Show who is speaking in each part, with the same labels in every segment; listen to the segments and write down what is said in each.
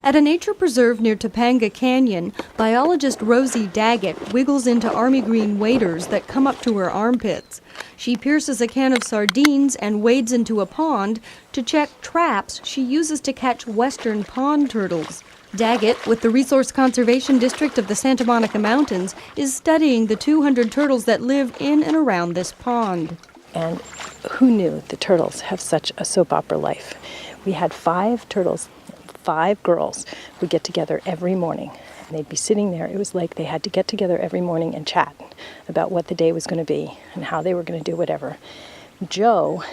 Speaker 1: At a nature preserve near Topanga Canyon, biologist Rosi Dagit wiggles into army green waders that come up to her armpits. She pierces a can of sardines and wades into a pond to check traps she uses to catch western pond turtles. Dagit, with the Resource Conservation District of the Santa Monica Mountains, is studying the 200 turtles that live in and around this pond.
Speaker 2: And who knew the turtles have such a soap opera life? We had 5 turtles. 5 girls would get together every morning, and they'd be sitting there. It was like they had to get together every morning and chat about what the day was going to be and how they were going to do whatever. Joe,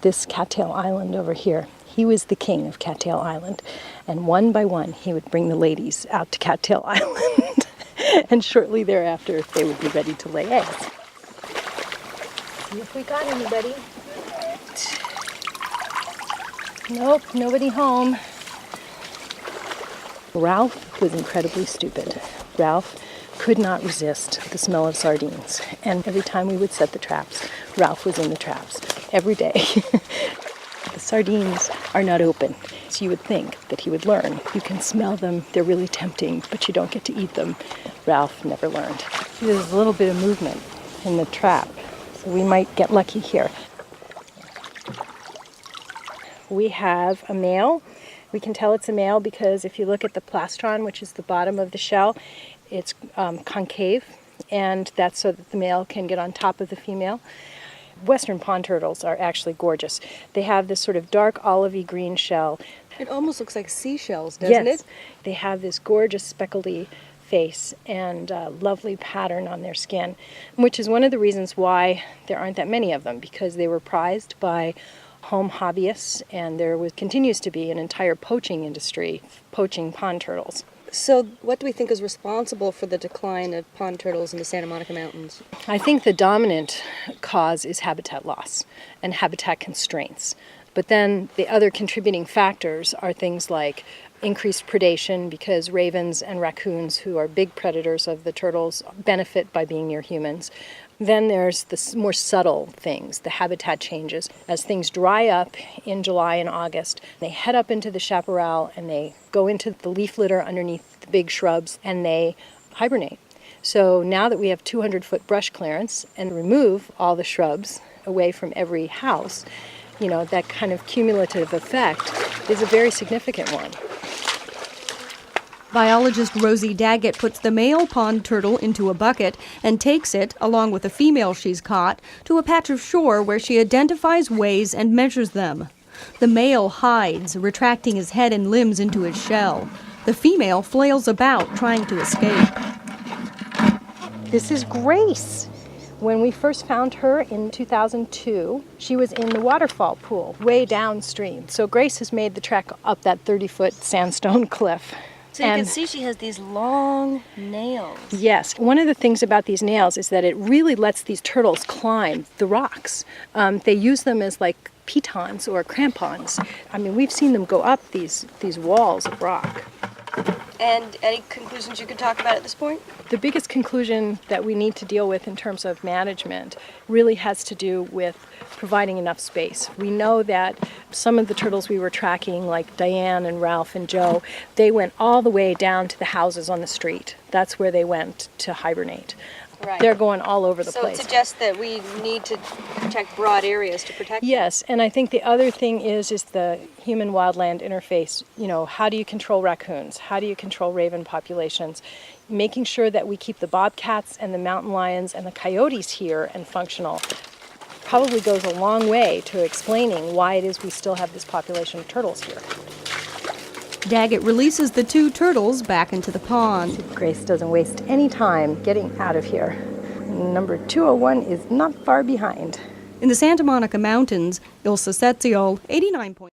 Speaker 2: this Cattail Island over here, he was the king of Cattail Island, and one by one he would bring the ladies out to Cattail Island, and shortly thereafter they would be ready to lay eggs. See if we got anybody. Nope, nobody home. Ralph was incredibly stupid. Ralph could not resist the smell of sardines. And every time we would set the traps, Ralph was in the traps every day. The sardines are not open, so you would think that he would learn. You can smell them, they're really tempting, but you don't get to eat them. Ralph never learned. There's a little bit of movement in the trap, so we might get lucky here. We have a male. We can tell it's a male because if you look at the plastron, which is the bottom of the shell, it's concave, and that's so that the male can get on top of the female. Western pond turtles are actually gorgeous. They have this sort of dark olivey green shell.
Speaker 1: It almost looks like seashells, doesn't it?
Speaker 2: They have this gorgeous speckledy face and lovely pattern on their skin, which is one of the reasons why there aren't that many of them, because they were prized by home hobbyists, and there continues to be an entire poaching industry poaching pond turtles.
Speaker 1: So what do we think is responsible for the decline of pond turtles in the Santa Monica Mountains?
Speaker 2: I think the dominant cause is habitat loss and habitat constraints. But then the other contributing factors are things like increased predation, because ravens and raccoons, who are big predators of the turtles, benefit by being near humans. Then there's the more subtle things, the habitat changes. As things dry up in July and August, they head up into the chaparral and they go into the leaf litter underneath the big shrubs and they hibernate. So now that we have 200-foot brush clearance and remove all the shrubs away from every house, that kind of cumulative effect is a very significant one.
Speaker 1: Biologist Rosi Dagit puts the male pond turtle into a bucket and takes it, along with the female she's caught, to a patch of shore where she identifies, weighs, and measures them. The male hides, retracting his head and limbs into his shell. The female flails about, trying to escape.
Speaker 2: This is Grace. When we first found her in 2002, she was in the waterfall pool, way downstream. So Grace has made the trek up that 30-foot sandstone cliff.
Speaker 3: So you can see she has these long nails.
Speaker 2: Yes. One of the things about these nails is that it really lets these turtles climb the rocks. They use them as like pitons or crampons. I mean, we've seen them go up these walls of rock.
Speaker 3: And any conclusions you could talk about at this point?
Speaker 2: The biggest conclusion that we need to deal with in terms of management really has to do with providing enough space. We know that some of the turtles we were tracking, like Diane and Ralph and Joe, they went all the way down to the houses on the street. That's where they went to hibernate.
Speaker 3: Right.
Speaker 2: They're going all over the place.
Speaker 3: So it suggests that we need to protect broad areas to protect them.
Speaker 2: Yes, and I think the other thing is the human-wildland interface. How do you control raccoons? How do you control raven populations? Making sure that we keep the bobcats and the mountain lions and the coyotes here and functional probably goes a long way to explaining why it is we still have this population of turtles here.
Speaker 1: Dagit releases the 2 turtles back into the pond.
Speaker 2: Grace doesn't waste any time getting out of here. Number 201 is not far behind.
Speaker 1: In the Santa Monica Mountains, Ilsa Setziol, 89.